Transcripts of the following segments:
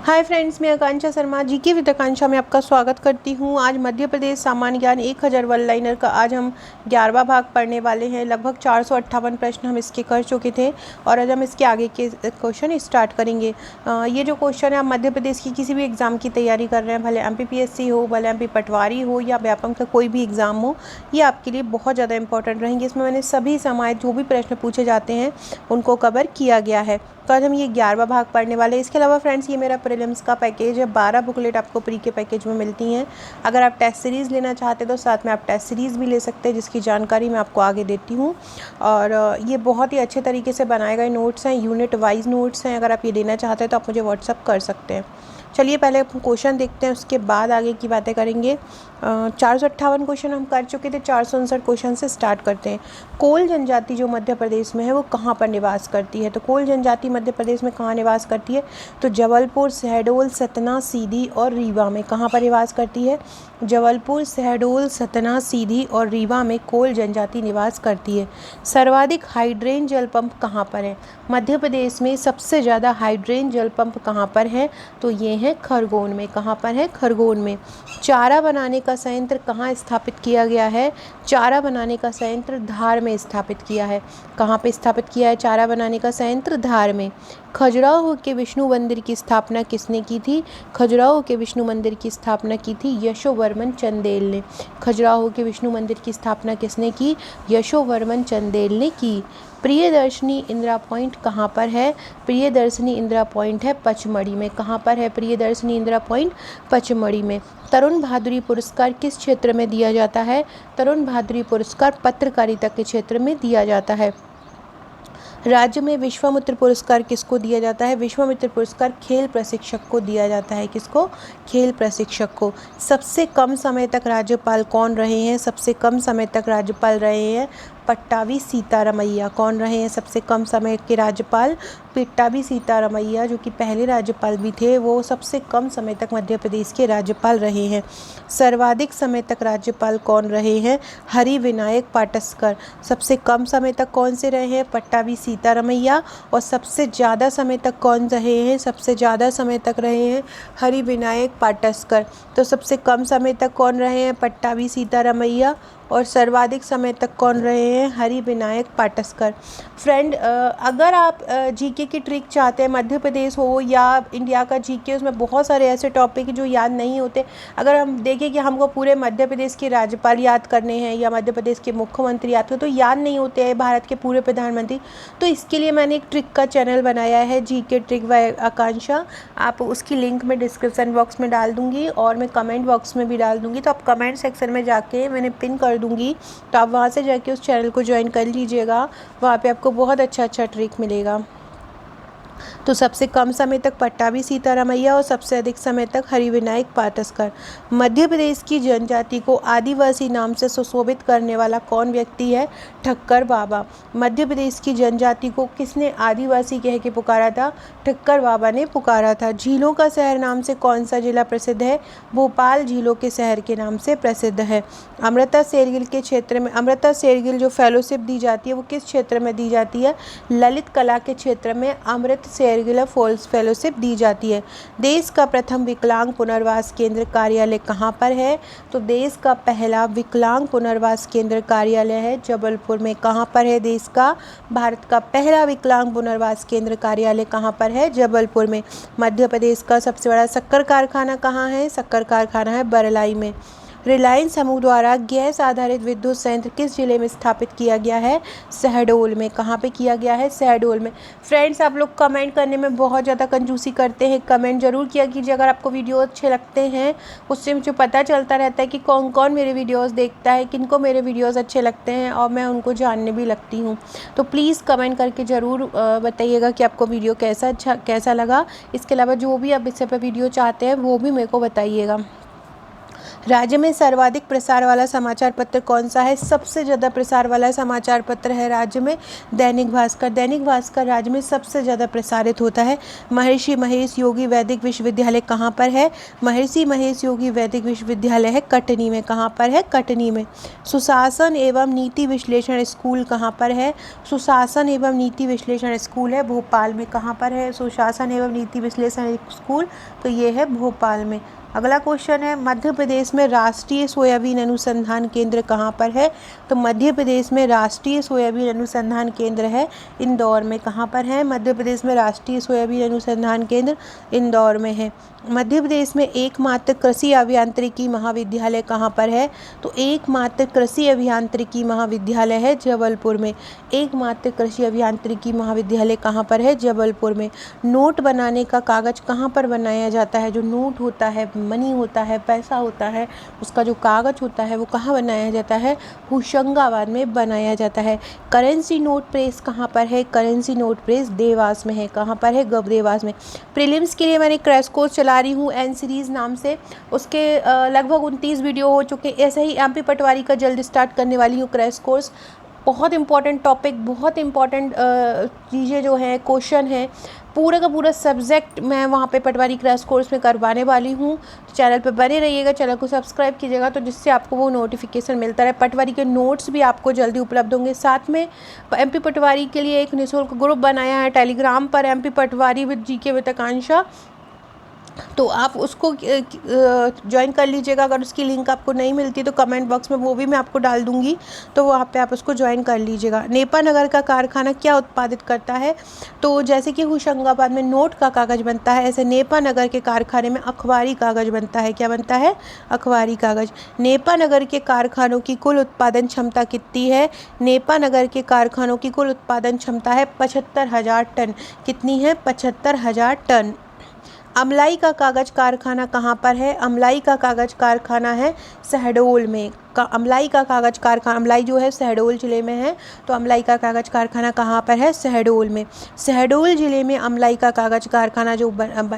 Hi friends, मैं आकांक्षा Sharma GK with आकांक्षा में आपका स्वागत करती हूँ। आज मध्य प्रदेश सामान्य ज्ञान 1000 वन लाइनर का आज हम 11वां भाग पढ़ने वाले हैं। लगभग 458 प्रश्न हम इसके कर चुके थे और आज हम इसके आगे के क्वेश्चन स्टार्ट करेंगे। ये जो क्वेश्चन है, आप मध्य प्रदेश की किसी भी एग्ज़ाम की तैयारी कर रहे हैं, भले MPPSC हो, भले MP पटवारी हो या व्यापम का कोई भी एग्ज़ाम हो, ये आपके लिए बहुत ज़्यादा इंपॉर्टेंट रहेंगे। इसमें मैंने सभी समय जो भी प्रश्न पूछे जाते हैं उनको कवर किया गया है। तो आज हम ये 11वां भाग पढ़ने वाले हैं। इसके अलावा फ्रेंड्स, ये मेरा प्रीलिम्स का पैकेज है। 12 बुकलेट आपको प्री के पैकेज में मिलती हैं। अगर आप टेस्ट सीरीज़ लेना चाहते हैं तो साथ में आप टेस्ट सीरीज़ भी ले सकते हैं, जिसकी जानकारी मैं आपको आगे देती हूँ। और ये बहुत ही अच्छे तरीके से बनाए गए नोट्स हैं, यूनिट वाइज नोट्स हैं। अगर आप ये लेना चाहते हैं तो आप मुझे व्हाट्सअप कर सकते हैं। चलिए पहले क्वेश्चन देखते हैं, उसके बाद आगे की बातें करेंगे। 458 क्वेश्चन हम कर चुके थे, 459 क्वेश्चन से स्टार्ट करते हैं। कोल जनजाति जो मध्य प्रदेश में है वो कहाँ पर निवास करती है? तो कोल जनजाति मध्य प्रदेश में कहाँ निवास करती है? तो जबलपुर, शहडोल, सतना, सीधी और रीवा में। कहाँ पर निवास करती है? जबलपुर, शहडोल, सतना, सीधी और रीवा में कोल जनजाति निवास करती है। सर्वाधिक हाइड्रेन जल पंप कहाँ पर है? मध्य प्रदेश में सबसे ज़्यादा हाइड्रेन जल पंप कहाँ पर है? तो ये है खरगोन में। कहाँ पर है? खरगोन में। चारा बनाने का संयंत्र कहाँ स्थापित किया गया है? चारा बनाने का संयंत्र धार में स्थापित किया है। कहाँ पे स्थापित किया है चारा बनाने का संयंत्र? धार में। खजुराहो के विष्णु मंदिर की स्थापना किसने की थी? खजुराहो के विष्णु मंदिर की स्थापना की थी यशोवर्मन चंदेल ने। खजुराहो के विष्णु मंदिर की स्थापना किसने की? यशोवर्मन चंदेल ने की। प्रियदर्शनी इंदिरा पॉइंट कहाँ पर है? प्रियदर्शनी इंदिरा पॉइंट है पचमढ़ी में। कहाँ पर है प्रियदर्शनी इंदिरा पॉइंट? पचमढ़ी में। तरुण भादुरी पुरस्कार किस क्षेत्र में दिया जाता है? तरुण भादुरी पुरस्कार पत्रकारिता के क्षेत्र में दिया जाता है। राज्य में विश्वामित्र पुरस्कार किसको दिया जाता है? विश्वामित्र पुरस्कार खेल प्रशिक्षक को दिया जाता है। किसको? खेल प्रशिक्षक को। सबसे कम समय तक राज्यपाल कौन रहे हैं? सबसे कम समय तक राज्यपाल रहे हैं पट्टाभी सीतारमैया। कौन रहे हैं सबसे कम समय के राज्यपाल? पट्टाभी सीतारमैया, जो कि पहले राज्यपाल भी थे, वो सबसे कम समय तक मध्य प्रदेश के राज्यपाल रहे हैं। सर्वाधिक समय तक राज्यपाल कौन रहे हैं? हरिविनायक पाटस्कर। सबसे कम समय तक कौन से रहे हैं? पट्टाभी सीतारमैया। और सबसे ज़्यादा समय तक कौन रहे हैं? सबसे ज़्यादा समय तक रहे हैं हरिविनायक पाटस्कर। तो सबसे कम समय तक कौन रहे हैं? पट्टाभी सीतारमैया। और सर्वाधिक समय तक कौन रहे हैं? हरिविनायक पाटस्कर। फ्रेंड, अगर आप जीके की ट्रिक चाहते हैं, मध्य प्रदेश हो या इंडिया का जीके, उसमें बहुत सारे ऐसे टॉपिक जो याद नहीं होते। अगर हम देखें कि हमको पूरे मध्य प्रदेश के राज्यपाल याद करने हैं या मध्य प्रदेश के मुख्यमंत्री याद करते, तो याद नहीं होते हैं भारत के पूरे प्रधानमंत्री। तो इसके लिए मैंने एक ट्रिक का चैनल बनाया है, जीके ट्रिक बाय आकांक्षा। आप उसकी लिंक मैं डिस्क्रिप्शन बॉक्स में डाल दूँगी और मैं कमेंट बॉक्स में भी डाल दूँगी। तो आप कमेंट सेक्शन में जाके मैंने पिन कर दूंगी, तो आप वहाँ से जाके उस चैनल को ज्वाइन कर लीजिएगा। वहाँ पे आपको बहुत अच्छा ट्रिक मिलेगा। तो सबसे कम समय तक पट्टाभी सीतारमैया और सबसे अधिक समय तक हरिविनायक पाटस्कर। मध्य प्रदेश की जनजाति को आदिवासी नाम से सुशोभित करने वाला कौन व्यक्ति है? ठक्कर बाबा। मध्य प्रदेश की जनजाति को किसने आदिवासी कह के पुकारा था? ठक्कर बाबा ने पुकारा था। झीलों का शहर नाम से कौन सा जिला प्रसिद्ध है? भोपाल झीलों के शहर के नाम से प्रसिद्ध है। अमृता शेरगिल के क्षेत्र में, अमृता शेरगिल जो फेलोशिप दी जाती है वो किस क्षेत्र में दी जाती है? ललित कला के क्षेत्र में अमृत शेरगिल फेलोशिप दी जाती है। देश का प्रथम विकलांग पुनर्वास केंद्र कार्यालय कहाँ पर है? तो देश का पहला विकलांग पुनर्वास केंद्र कार्यालय है जबलपुर में। कहाँ पर है देश का? भारत का पहला विकलांग पुनर्वास केंद्र कार्यालय कहाँ पर है? जबलपुर में। मध्य प्रदेश का सबसे बड़ा शक्कर कारखाना कहाँ है? शक्कर कारखाना है बरलाई में। रिलायंस समूह द्वारा गैस आधारित विद्युत संयंत्र किस जिले में स्थापित किया गया है? शहडोल में। कहाँ पे किया गया है? शहडोल में। फ्रेंड्स, आप लोग कमेंट करने में बहुत ज़्यादा कंजूसी करते हैं, कमेंट ज़रूर किया कीजिए अगर आपको वीडियो अच्छे लगते हैं। उससे मुझे पता चलता रहता है कि कौन कौन मेरे वीडियोज़ देखता है, किनको मेरे वीडियोज़ अच्छे लगते हैं, और मैं उनको जानने भी लगती हूँ। तो प्लीज़ कमेंट करके ज़रूर बताइएगा कि आपको वीडियो कैसा लगा। इसके अलावा जो भी आप इससे पर वीडियो चाहते हैं वो भी मेरे को बताइएगा। राज्य में सर्वाधिक प्रसार वाला समाचार पत्र कौन सा है? सबसे ज़्यादा प्रसार वाला समाचार पत्र है राज्य में दैनिक भास्कर। दैनिक भास्कर राज्य में सबसे ज़्यादा प्रसारित होता है। महर्षि महेश योगी वैदिक विश्वविद्यालय कहाँ पर है? महर्षि महेश योगी वैदिक विश्वविद्यालय है कटनी में। कहाँ पर है? कटनी में। सुशासन एवं नीति विश्लेषण स्कूल कहाँ पर है? सुशासन एवं नीति विश्लेषण स्कूल है भोपाल में। कहाँ पर है सुशासन एवं नीति विश्लेषण स्कूल? तो ये है भोपाल में। अगला क्वेश्चन है मध्य प्रदेश में राष्ट्रीय सोयाबीन अनुसंधान केंद्र कहाँ पर है? तो मध्य प्रदेश में राष्ट्रीय सोयाबीन अनुसंधान केंद्र है इंदौर में। कहाँ पर है मध्य प्रदेश में राष्ट्रीय सोयाबीन अनुसंधान केंद्र? इंदौर में है। मध्य प्रदेश में एकमात्र कृषि अभियांत्रिकी महाविद्यालय कहाँ पर है? तो एकमात्र कृषि अभियांत्रिकी महाविद्यालय है जबलपुर में। एकमात्र कृषि अभियांत्रिकी महाविद्यालय कहाँ पर है? जबलपुर में। नोट बनाने का कागज़ कहाँ पर बनाया जाता है? जो नोट होता है, मनी होता है, पैसा होता है, उसका जो कागज़ होता है वो कहाँ बनाया जाता है? होशंगाबाद में बनाया जाता है। करेंसी नोट प्रेस कहाँ पर है? करेंसी नोट प्रेस देवास में है। कहाँ पर है? देवास में। प्रीलिम्स के लिए मैंने क्रैश कोर्स चला रही हूँ एन सीरीज़ नाम से, उसके लगभग 29 वीडियो हो चुके। ऐसे ही एमपी पटवारी का जल्द स्टार्ट करने वाली हूँ क्रैश कोर्स। बहुत इंपॉर्टेंट टॉपिक, बहुत इंपॉर्टेंट चीज़ें जो हैं, क्वेश्चन है, पूरा का पूरा सब्जेक्ट मैं वहाँ पे पटवारी क्रैश कोर्स में करवाने वाली हूँ। तो चैनल पे बने रहिएगा, चैनल को सब्सक्राइब कीजिएगा तो जिससे आपको वो नोटिफिकेशन मिलता रहे। पटवारी के नोट्स भी आपको जल्दी उपलब्ध होंगे। साथ में एमपी पटवारी के लिए एक निःशुल्क ग्रुप बनाया है टेलीग्राम पर, MP Patwari with GK with Akanksha, तो आप उसको ज्वाइन कर लीजिएगा। अगर उसकी लिंक आपको नहीं मिलती तो कमेंट बॉक्स में वो भी मैं आपको डाल दूंगी, तो वहाँ पे आप उसको ज्वाइन कर लीजिएगा। नेपा नगर का कारखाना क्या उत्पादित करता है? तो जैसे कि होशंगाबाद में नोट का कागज़ बनता है, ऐसे नेपा नगर के कारखाने में अखबारी कागज़ बनता है। क्या बनता है? अखबारी कागज़। नेपा नगर के कारखानों की कुल उत्पादन क्षमता कितनी है? नेपा नगर के कारखानों की कुल उत्पादन क्षमता है 75,000 टन। कितनी है? 75,000 टन। अमलाई का कागज़ कारखाना कहाँ पर है? अमलाई का कागज़ कारखाना है शहडोल में। अमलाई का कागज़ कारखाना, अमलाई जो है शहडोल ज़िले में है, तो अमलाई का कागज़ कारखाना कहाँ पर है? शहडोल में। शहडोल ज़िले में अमलाई का कागज़ कारखाना जो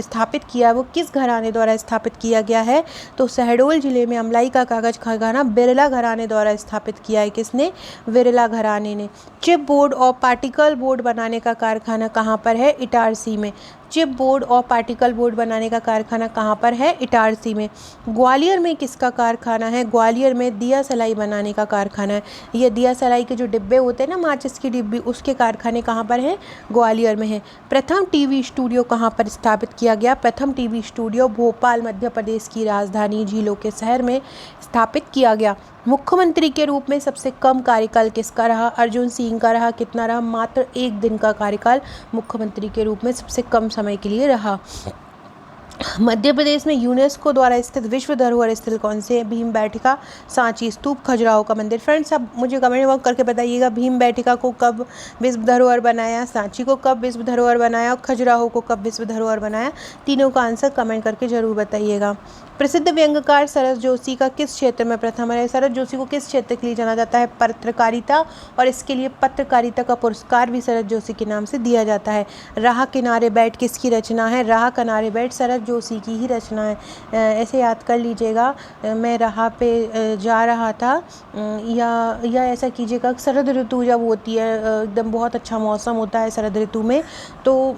स्थापित किया वो किस घराने द्वारा स्थापित किया गया है? तो शहडोल ज़िले में अमलाई का कागज़ कारखाना बिरला घराने द्वारा स्थापित किया है। किसने? बिरला घराने ने। चिप बोर्ड और पार्टिकल बोर्ड बनाने का कारखाना कहाँ पर है? इटारसी में। चिप बोर्ड और पार्टिकल बोर्ड बनाने का कारखाना कहाँ पर है? इटारसी में। ग्वालियर में किसका कारखाना है? ग्वालियर में दिया सलाई बनाने का कारखाना है। ये दिया सलाई के जो डिब्बे होते हैं ना, माचिस की डिब्बी, उसके कारखाने कहाँ पर हैं? ग्वालियर में है। प्रथम टीवी स्टूडियो कहाँ पर स्थापित किया गया? प्रथम टीवी स्टूडियो भोपाल मध्य प्रदेश की राजधानी झीलों के शहर में स्थापित किया गया। मुख्यमंत्री के रूप में सबसे कम कार्यकाल किसका रहा? अर्जुन सिंह का रहा। कितना रहा? मात्र 1 दिन का कार्यकाल मुख्यमंत्री के रूप में सबसे कम समय के लिए रहा। मध्य प्रदेश में यूनेस्को द्वारा स्थित विश्व धरोहर स्थल कौन से हैं? भीमबेटका, सांची स्तूप, खजुराहो का मंदिर। फ्रेंड्स, अब मुझे कमेंट बॉक्स करके बताइएगा भीमबेटका को कब विश्व धरोहर बनाया, सांची को कब विश्व धरोहर बनाया और खजुराहो को कब विश्व धरोहर बनाया। तीनों का आंसर कमेंट करके जरूर बताइएगा। प्रसिद्ध व्यंग्यकार शरद जोशी का किस क्षेत्र में प्रथम है? शरद जोशी को किस क्षेत्र के लिए जाना जाता है? पत्रकारिता, और इसके लिए पत्रकारिता का पुरस्कार भी शरद जोशी के नाम से दिया जाता है। राह किनारे बैठ किसकी रचना है? राह किनारे बैठ शरद जोशी की ही रचना है। ऐसे याद कर लीजिएगा, मैं राह पे जा रहा था, या ऐसा कीजिएगा, शरद ऋतु जब होती है, एकदम बहुत अच्छा मौसम होता है शरद ऋतु में, तो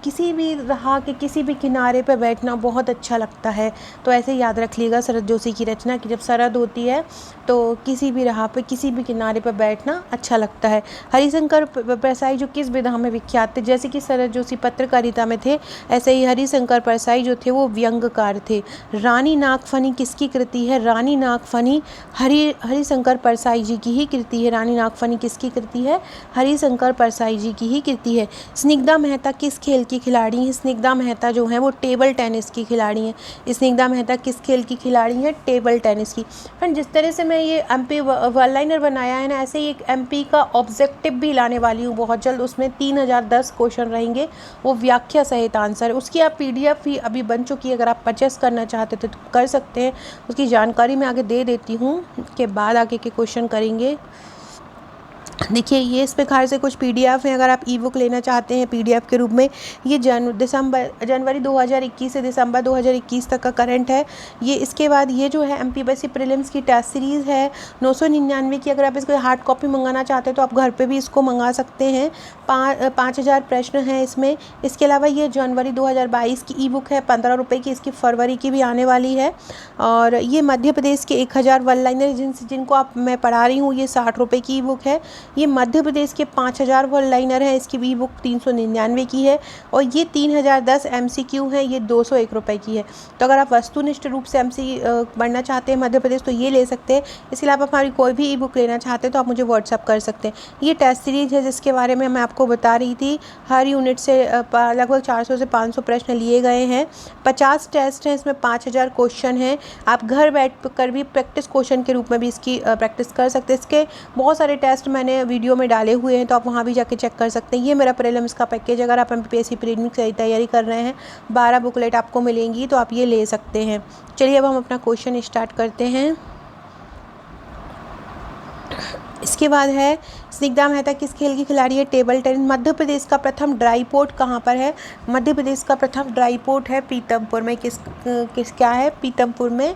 किसी भी राह के किसी भी किनारे पर बैठना बहुत अच्छा लगता है। तो ऐसे याद रख लीजिएगा शरद जोशी की रचना कि जब शरद होती है तो किसी भी राह पे, किसी भी किनारे पर बैठना अच्छा लगता है। हरिशंकर परसाई जो किस विधा में विख्यात थे? जैसे कि शरद जोशी पत्रकारिता में थे, ऐसे ही हरिशंकर परसाई जो थे वो व्यंग्यकार थे। रानी नागफनी किसकी कृति है? रानी नागफनी हरिशंकर परसाई जी की ही कृति है। रानी नागफनी किसकी कृति है? हरिशंकर परसाई जी की ही कृति है। स्निग्धा मेहता किस खेल की खिलाड़ी हैं? स्निग्धा मेहता जो है वो टेबल टेनिस की खिलाड़ी हैं। स्निग्धा मेहता किस खेल की खिलाड़ी है? टेबल टेनिस की। फ्रेंड, जिस तरह से मैं ये एमपी वन लाइनर बनाया है ना, ऐसे ही एक एमपी का ऑब्जेक्टिव भी लाने वाली हूँ बहुत जल्द। उसमें 3010 क्वेश्चन रहेंगे, वो व्याख्या सहित आंसर है। उसकी आप पीडीएफ भी अभी बन चुकी है, अगर आप परचेस करना चाहते तो कर सकते हैं। उसकी जानकारी मैं आगे दे देती हूँ, के बाद आगे के क्वेश्चन करेंगे। देखिए ये इस प्रकार से कुछ पीडीएफ हैं, अगर आप ई बुक लेना चाहते हैं पीडीएफ के रूप में। ये जनवरी 2021 से दिसंबर 2021 तक का करंट है ये। इसके बाद ये जो है एमपीएससी प्रीलिम्स की टेस्ट सीरीज़ है 999 की। अगर आप इसको हार्ड कॉपी मंगाना चाहते हैं तो आप घर पे भी इसको मंगा सकते हैं। 5000 प्रश्न हैं इसमें। इसके अलावा ये जनवरी 2022 की ई बुक है 15 रुपये की। इसकी फरवरी की भी आने वाली है। और ये मध्य प्रदेश के 1000 वन लाइनर जिनको आप मैं पढ़ा रही हूँ, ये 60 रुपये की ई बुक है। ये मध्य प्रदेश के 5000 वन लाइनर है, इसकी ई बुक 399 की है। और ये 3010 MCQ है, ये 201 रुपये की है। तो अगर आप वस्तुनिष्ठ रूप से पढ़ना चाहते हैं मध्य प्रदेश तो ये ले सकते हैं। इसके अलावा हमारी कोई भी ई बुक लेना चाहते हैं तो आप मुझे व्हाट्सअप कर सकते हैं। ये टेस्ट सीरीज़ है जिसके बारे में मैं आपको बता रही थी। हर यूनिट से लगभग 400 से 500 प्रश्न लिए गए हैं। 50 टेस्ट हैं, इसमें 5000 क्वेश्चन हैं। आप घर बैठ कर भी प्रैक्टिस क्वेश्चन के रूप में भी इसकी प्रैक्टिस कर सकते हैं। इसके बहुत सारे टेस्ट मैंने वीडियो में डाले हुए हैं तो आप वहाँ भी जाके चेक कर सकते हैं। ये मेरा प्रीलिम्स का पैकेज, अगर आप एमपीएससी प्रीलिम्स की तैयारी कर रहे हैं 12 बुकलेट आपको मिलेंगी तो आप ये ले सकते हैं। चलिए अब हम अपना क्वेश्चन स्टार्ट करते हैं। इसके बाद है स्निग्धा मेहता किस खेल की खिलाड़ी है? Table tennis. मध्य प्रदेश का प्रथम ड्राई पोर्ट कहाँ पर है? मध्य प्रदेश का प्रथम ड्राई पोर्ट है पीतमपुर में। क्या है? पीतमपुर में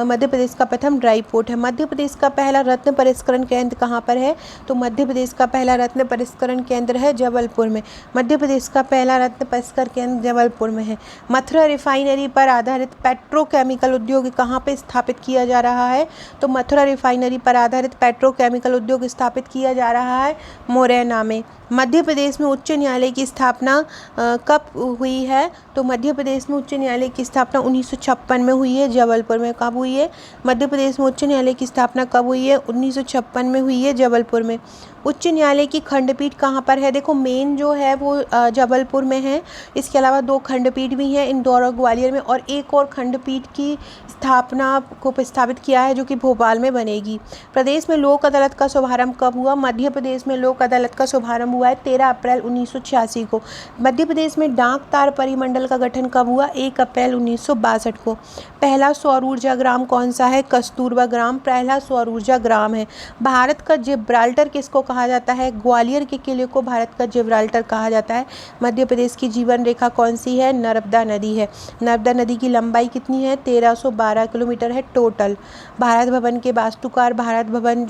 मध्य प्रदेश का प्रथम ड्राई पोर्ट है। मध्य प्रदेश का पहला रत्न परिष्करण केंद्र कहाँ पर है? तो मध्य प्रदेश का पहला रत्न परिष्करण केंद्र है जबलपुर में। मध्य प्रदेश का पहला रत्न परिष्करण केंद्र जबलपुर में है। मथुरा रिफाइनरी पर आधारित पेट्रोकेमिकल उद्योग कहाँ पर स्थापित किया जा रहा है? तो मथुरा रिफाइनरी पर आधारित पेट्रोकेमिकल उद्योग स्थापित किया जा रहा है मुरैना में। मध्य प्रदेश में उच्च न्यायालय की स्थापना कब हुई है? तो मध्य प्रदेश में उच्च न्यायालय की स्थापना 1956 में हुई है। जबलपुर में कब हुई है? मध्य प्रदेश में उच्च न्यायालय की स्थापना कब हुई है? 1956 में हुई है जबलपुर में। उच्च न्यायालय की खंडपीठ कहाँ पर है? देखो मेन जो है वो जबलपुर में है। इसके अलावा 2 खंडपीठ भी हैं इंदौर और ग्वालियर में, और एक और खंडपीठ की स्थापना को प्रस्तावित किया है जो कि भोपाल में बनेगी। प्रदेश में लोक अदालत का शुभारंभ कब हुआ? मध्य प्रदेश में लोक अदालत का शुभारंभ हुआ है 13 अप्रैल 1986 को। मध्य प्रदेश में डाक तार परिमंडल का गठन कब हुआ? 1 अप्रैल 1962 को। पहला सौर ऊर्जा ग्राम कौन सा है? कस्तूरबा ग्राम पहला सौर ऊर्जा ग्राम है। भारत का जिब्राल्टर किसको कहा जाता है? ग्वालियर के किले को भारत का जिब्राल्टर कहा जाता है। मध्य प्रदेश की जीवन रेखा कौन सी है? नर्मदा नदी है। नर्मदा नदी की लंबाई कितनी है? 1312 किलोमीटर है टोटल। भारत भवन के वास्तुकार, भारत भवन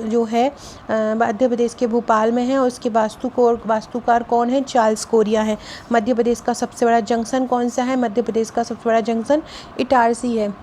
जो है मध्य प्रदेश के भोपाल में है, और उसके वास्तुकार कौन है? चार्ल्स कोरिया है। मध्य प्रदेश का सबसे बड़ा जंक्शन कौन सा है? मध्य प्रदेश का सबसे बड़ा जंक्शन इटारसी है।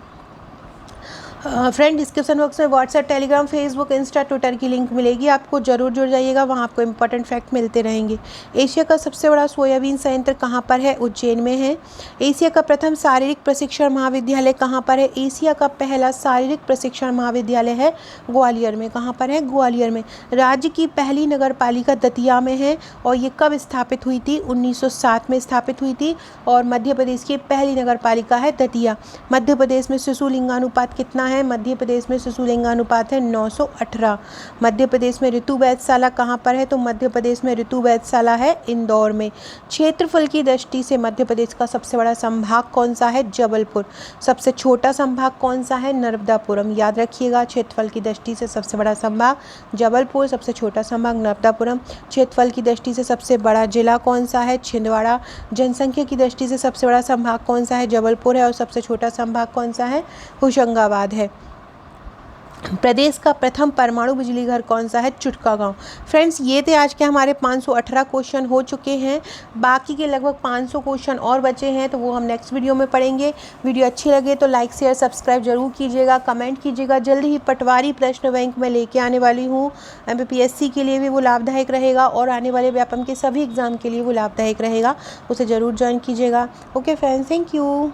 फ्रेंड डिस्क्रिप्शन बॉक्स में WhatsApp, Telegram, Facebook, Insta, Twitter की लिंक मिलेगी, आपको जरूर जुड़ जाइएगा, वहाँ आपको इंपॉर्टेंट फैक्ट मिलते रहेंगे। एशिया का सबसे बड़ा सोयाबीन संयंत्र कहाँ पर है? उज्जैन में है। एशिया का प्रथम शारीरिक प्रशिक्षण महाविद्यालय कहाँ पर है? एशिया का पहला शारीरिक प्रशिक्षण महाविद्यालय है ग्वालियर में। कहाँ पर है? ग्वालियर में। राज्य की पहली नगर पालिका दतिया में है, और ये कब स्थापित हुई थी? 1907 में स्थापित हुई थी, और मध्य प्रदेश की पहली नगर पालिका है दतिया। मध्य प्रदेश में शिशु लिंगानुपात कितना है? मध्य प्रदेश में शिशु लिंगानुपात है 918। मध्य प्रदेश में ऋतु वैधशाला कहाँ पर है? तो मध्य प्रदेश में ऋतु वैधशाला है इंदौर में। क्षेत्रफल की दृष्टि से मध्य प्रदेश का सबसे बड़ा संभाग कौन सा है? जबलपुर। सबसे छोटा संभाग कौन सा है? नर्मदापुरम। याद रखिएगा, क्षेत्रफल की दृष्टि से सबसे बड़ा संभाग जबलपुर, सबसे छोटा संभाग नर्मदापुरम। क्षेत्रफल की दृष्टि से सबसे बड़ा जिला कौन सा है? छिंदवाड़ा। जनसंख्या की दृष्टि से सबसे बड़ा संभाग कौन सा है? जबलपुर है, और सबसे छोटा संभाग कौन सा है? होशंगाबाद है। प्रदेश का प्रथम परमाणु बिजली घर कौन सा है? चुटका गांव। फ्रेंड्स ये थे आज के हमारे 518 क्वेश्चन हो चुके हैं। बाकी के लगभग 500 क्वेश्चन और बचे हैं, तो वो हम नेक्स्ट वीडियो में पढ़ेंगे। वीडियो अच्छी लगे तो लाइक शेयर सब्सक्राइब जरूर कीजिएगा, कमेंट कीजिएगा। जल्दी ही पटवारी प्रश्न बैंक में लेके आने वाली हूँ। एमपीएससी के लिए भी वो लाभदायक रहेगा, और आने वाले व्यापम के सभी एग्जाम के लिए वो लाभदायक रहेगा। उसे ज़रूर ज्वाइन कीजिएगा। Okay friends, thank you.